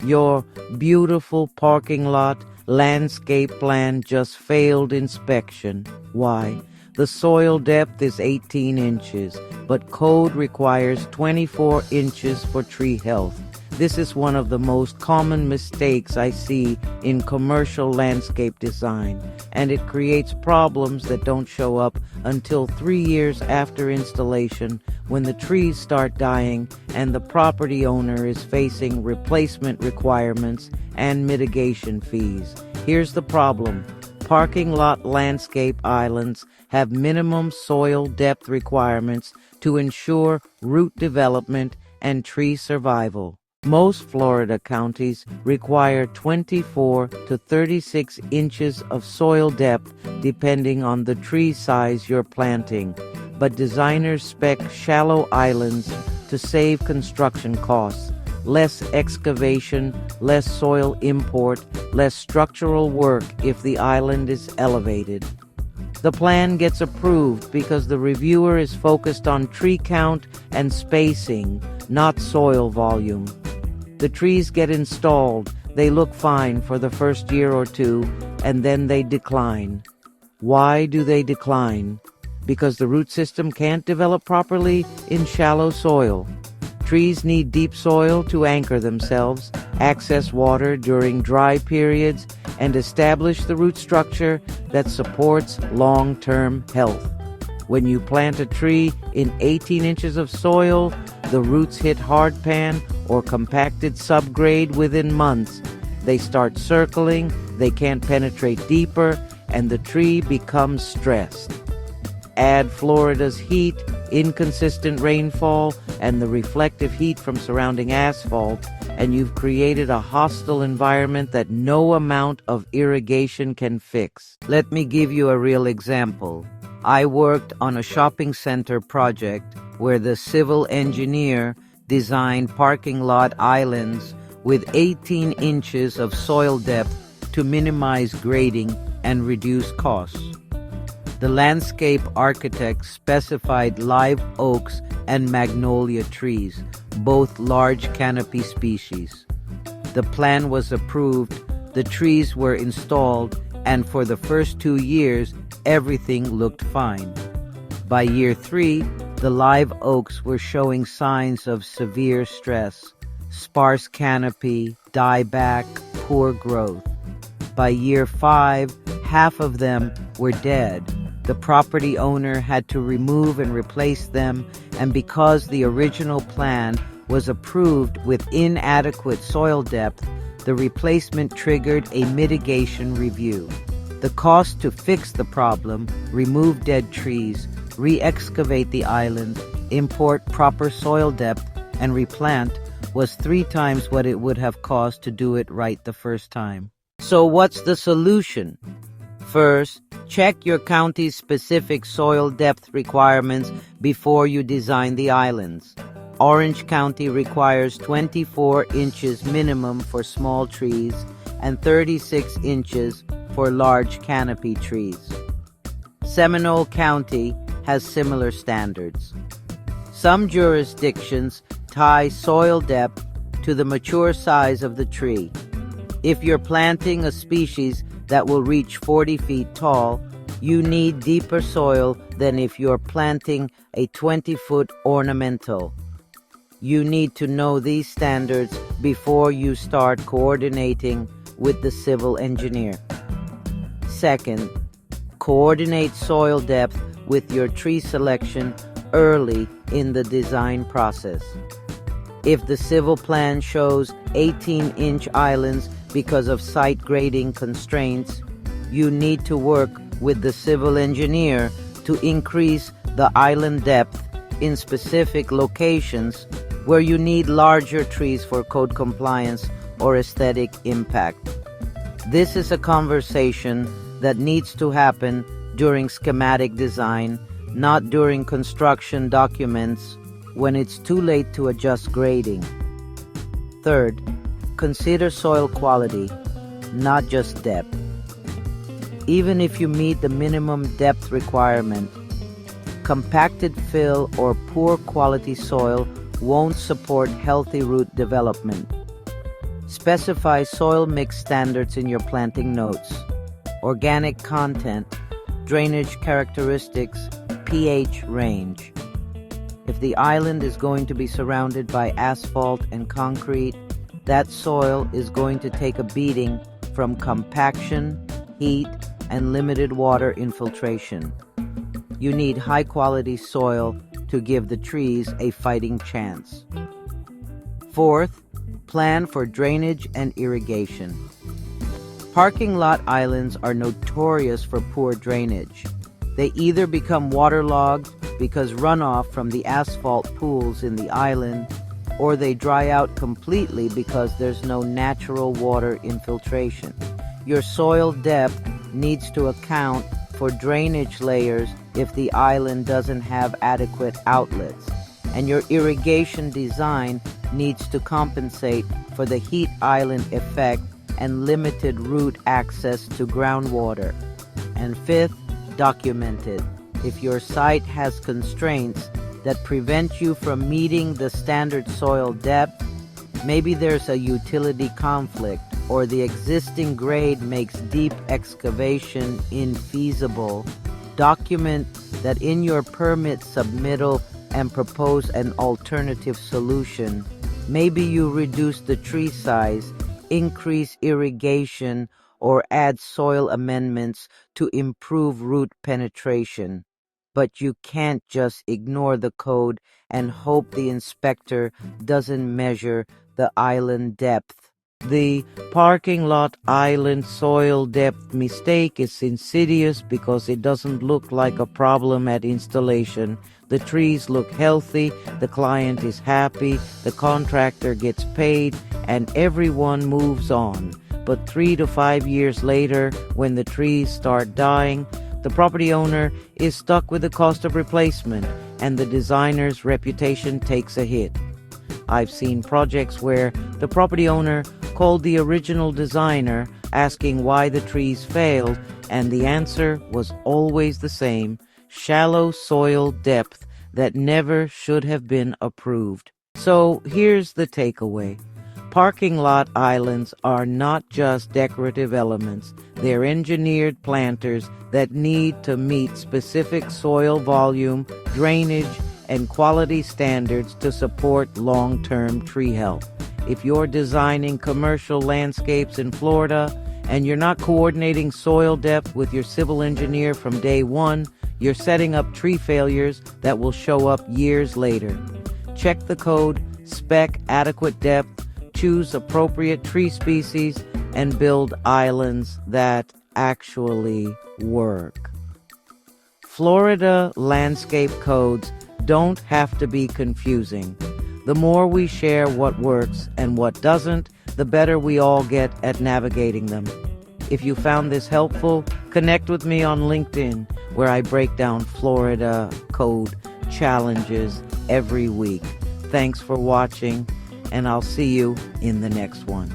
Your beautiful parking lot landscape plan just failed inspection. Why? The soil depth is 18 inches, but code requires 24 inches for tree health. This is one of the most common mistakes I see in commercial landscape design, and it creates problems that don't show up until 3 years after installation, when the trees start dying and the property owner is facing replacement requirements and mitigation fees. Here's the problem. Parking lot landscape islands have minimum soil depth requirements to ensure root development and tree survival. Most Florida counties require 24 to 36 inches of soil depth depending on the tree size you're planting, but designers spec shallow islands to save construction costs. Less excavation, less soil import, less structural work if the island is elevated. The plan gets approved because the reviewer is focused on tree count and spacing, not soil volume. The trees get installed, they look fine for the first year or two, and then they decline. Why do they decline? Because the root system can't develop properly in shallow soil. Trees need deep soil to anchor themselves, access water during dry periods, and establish the root structure that supports long-term health. When you plant a tree in 18 inches of soil, the roots hit hardpan or compacted subgrade within months. They start circling, they can't penetrate deeper, and the tree becomes stressed. Add Florida's heat, inconsistent rainfall, and the reflective heat from surrounding asphalt, and you've created a hostile environment that no amount of irrigation can fix. Let me give you a real example. I worked on a shopping center project where the civil engineer designed parking lot islands with 18 inches of soil depth to minimize grading and reduce costs. The landscape architect specified live oaks and magnolia trees, both large canopy species. The plan was approved, the trees were installed, and for the first 2 years, everything looked fine. By year 3, the live oaks were showing signs of severe stress, sparse canopy, dieback, poor growth. By year 5, half of them were dead. The property owner had to remove and replace them, and because the original plan was approved with inadequate soil depth, the replacement triggered a mitigation review. The cost to fix the problem, remove dead trees, re-excavate the island, import proper soil depth, and replant was 3 times what it would have cost to do it right the first time. So what's the solution? First, check your county's specific soil depth requirements before you design the islands. Orange County requires 24 inches minimum for small trees and 36 inches for large canopy trees. Seminole County has similar standards. Some jurisdictions tie soil depth to the mature size of the tree. If you're planting a species that will reach 40 feet tall, you need deeper soil than if you're planting a 20-foot ornamental. You need to know these standards before you start coordinating with the civil engineer. Second, coordinate soil depth with your tree selection early in the design process. If the civil plan shows 18-inch islands because of site grading constraints, you need to work with the civil engineer to increase the island depth in specific locations where you need larger trees for code compliance or aesthetic impact. This is a conversation that needs to happen during schematic design, not during construction documents when it's too late to adjust grading. Third, consider soil quality, not just depth. Even if you meet the minimum depth requirement, compacted fill or poor quality soil won't support healthy root development. Specify soil mix standards in your planting notes. Organic content, drainage characteristics, pH range. If the island is going to be surrounded by asphalt and concrete, that soil is going to take a beating from compaction, heat, and limited water infiltration. You need high-quality soil to give the trees a fighting chance. Fourth, plan for drainage and irrigation. Parking lot islands are notorious for poor drainage. They either become waterlogged because runoff from the asphalt pools in the island, or they dry out completely because there's no natural water infiltration. Your soil depth needs to account for drainage layers if the island doesn't have adequate outlets, and your irrigation design needs to compensate for the heat island effect and limited root access to groundwater. And fifth, document it. If your site has constraints that prevent you from meeting the standard soil depth, maybe there's a utility conflict, or the existing grade makes deep excavation infeasible, document that in your permit submittal and propose an alternative solution. Maybe you reduce the tree size, increase irrigation, or add soil amendments to improve root penetration. But you can't just ignore the code and hope the inspector doesn't measure the island depth. The parking lot island soil depth mistake is insidious because it doesn't look like a problem at installation. The trees look healthy, the client is happy, the contractor gets paid, and everyone moves on. But 3 to 5 years later, when the trees start dying, the property owner is stuck with the cost of replacement, and the designer's reputation takes a hit. I've seen projects where the property owner called the original designer asking why the trees failed, and the answer was always the same: shallow soil depth that never should have been approved. So here's the takeaway. Parking lot islands are not just decorative elements. They're engineered planters that need to meet specific soil volume, drainage, and quality standards to support long-term tree health. If you're designing commercial landscapes in Florida and you're not coordinating soil depth with your civil engineer from day one, you're setting up tree failures that will show up years later. Check the code, spec adequate depth, choose appropriate tree species, and build islands that actually work. Florida landscape codes don't have to be confusing. The more we share what works and what doesn't, the better we all get at navigating them. If you found this helpful, connect with me on LinkedIn, where I break down Florida code challenges every week. Thanks for watching, and I'll see you in the next one.